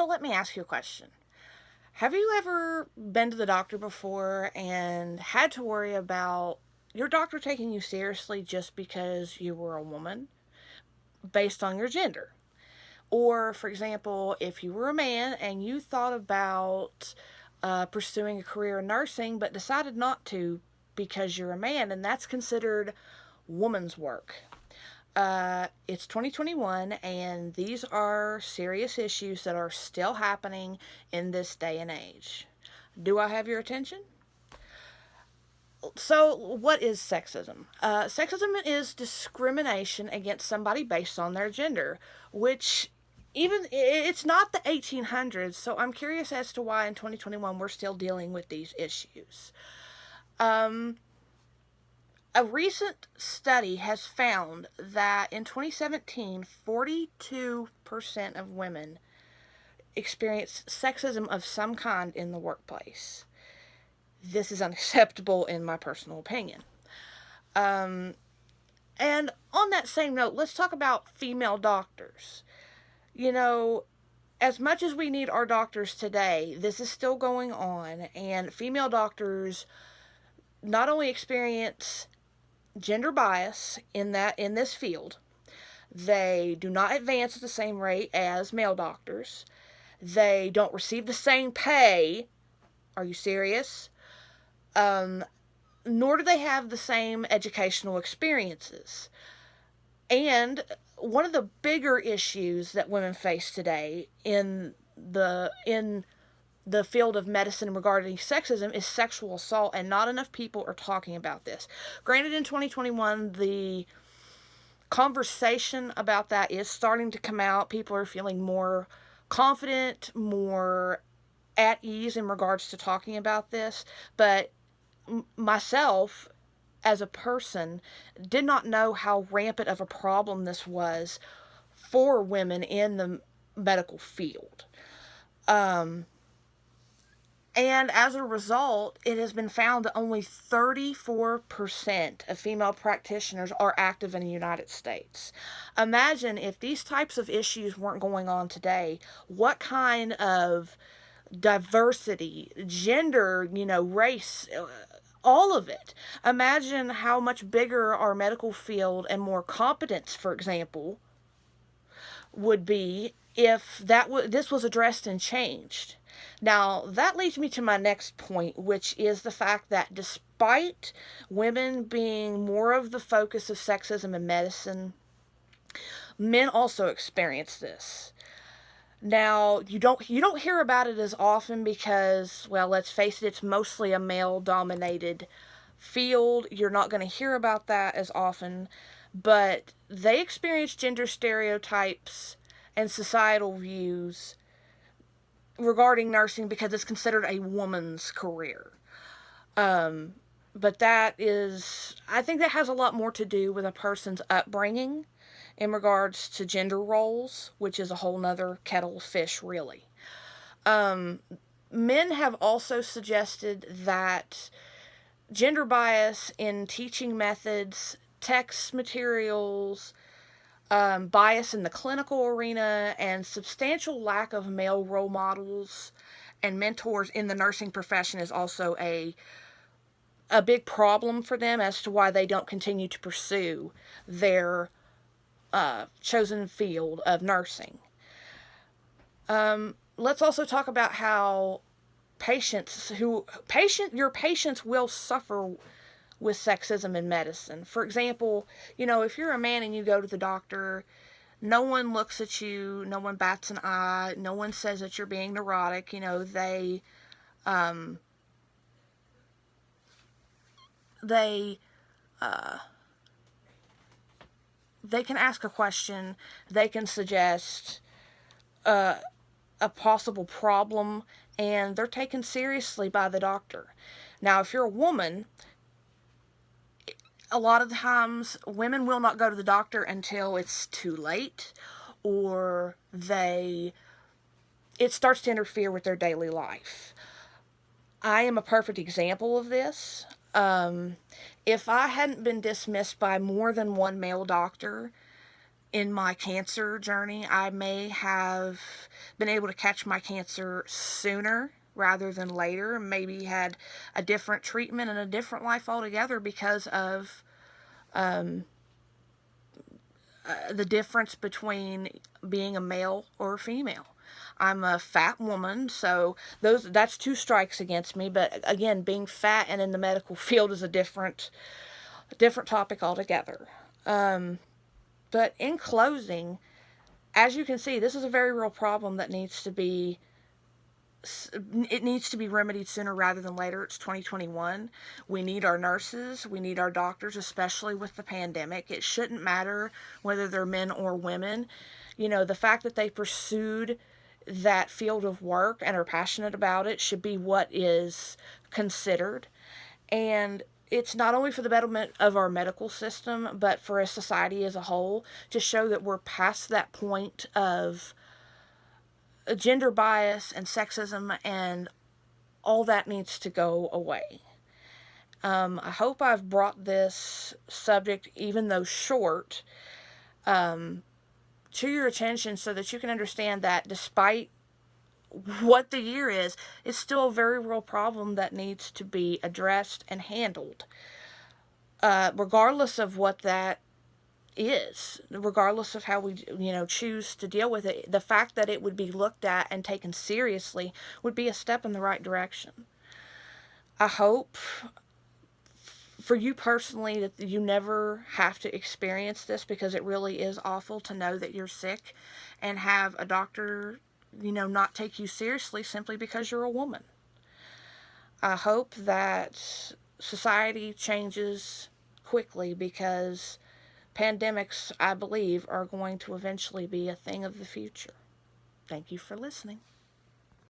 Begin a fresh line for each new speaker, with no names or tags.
So let me ask you a question. Have you ever been to the doctor before and had to worry about your doctor taking you seriously just because you were a woman based on your gender? Or, for example, if you were a man and you thought about pursuing a career in nursing but decided not to because you're a man, and that's considered woman's work. It's 2021, and these are serious issues that are still happening in this day and age. Do I have your attention? So, what is sexism? Sexism is discrimination against somebody based on their gender, which even it's not the 1800s. So, I'm curious as to why in 2021 we're still dealing with these issues. Um, a recent study has found that in 2017, 42% of women experienced sexism of some kind in the workplace. This is unacceptable in my personal opinion. Um, and on that same note, let's talk about female doctors. You know, as much as we need our doctors today, this is still going on, and female doctors not only experience gender bias in this field, they do not advance at the same rate as male doctors. They don't receive the same pay. Are you serious? Um, Nor do they have the same educational experiences. And one of the bigger issues that women face today in the field of medicine regarding sexism is sexual assault, and not enough people are talking about this. Granted, in 2021, the conversation about that is starting to come out. People are feeling more confident, more at ease in regards to talking about this. But myself, as a person, did not know how rampant of a problem this was for women in the medical field. Um, And as a result, it has been found that only 34% of female practitioners are active in the United States. Imagine if these types of issues weren't going on today, what kind of diversity, gender, race, all of it. Imagine how much bigger our medical field and more competence, for example, would be if this was addressed and changed. Now, that leads me to my next point, which is the fact that despite women being more of the focus of sexism in medicine, men also experience this. Now, you don't hear about it as often because, well, let's face it, it's mostly a male dominated field. You're not going to hear about that as often, but they experience gender stereotypes and societal views regarding nursing because it's considered a woman's career. Um, but I think that has a lot more to do with a person's upbringing in regards to gender roles, which is a whole nother kettle of fish, really. Um, Men have also suggested that gender bias in teaching methods, text materials, bias in the clinical arena, and substantial lack of male role models and mentors in the nursing profession is also a big problem for them as to why they don't continue to pursue their chosen field of nursing. Let's also talk about how your patients will suffer with sexism in medicine. For example, if you're a man and you go to the doctor, no one looks at you, no one bats an eye, no one says that you're being neurotic. Um, they uh, they can ask a question, they can suggest uh, a possible problem, and they're taken seriously by the doctor. Now, if you're a woman, a lot of times women will not go to the doctor until it's too late, or it starts to interfere with their daily life. I am a perfect example of this. If I hadn't been dismissed by more than one male doctor in my cancer journey, I may have been able to catch my cancer sooner rather than later, and maybe had a different treatment and a different life altogether because of the difference between being a male or a female. I'm a fat woman, so that's two strikes against me. But again, being fat and in the medical field is a different topic altogether. But in closing, as you can see, this is a very real problem that needs to be remedied sooner rather than later. It's 2021. We need our nurses, we need our doctors, especially with the pandemic. It shouldn't matter whether they're men or women. The fact that they pursued that field of work and are passionate about it should be what is considered. And it's not only for the betterment of our medical system, but for a society as a whole, to show that we're past that point of gender bias and sexism, and all that needs to go away. I hope I've brought this subject, even though short, to your attention so that you can understand that despite what the year is, it's still a very real problem that needs to be addressed and handled, regardless of what that is, regardless of how we choose to deal with it. The fact that it would be looked at and taken seriously would be a step in the right direction. I hope for you personally that you never have to experience this, because it really is awful to know that you're sick and have a doctor not take you seriously simply because you're a woman. I hope that society changes quickly, because pandemics, I believe, are going to eventually be a thing of the future. Thank you for listening.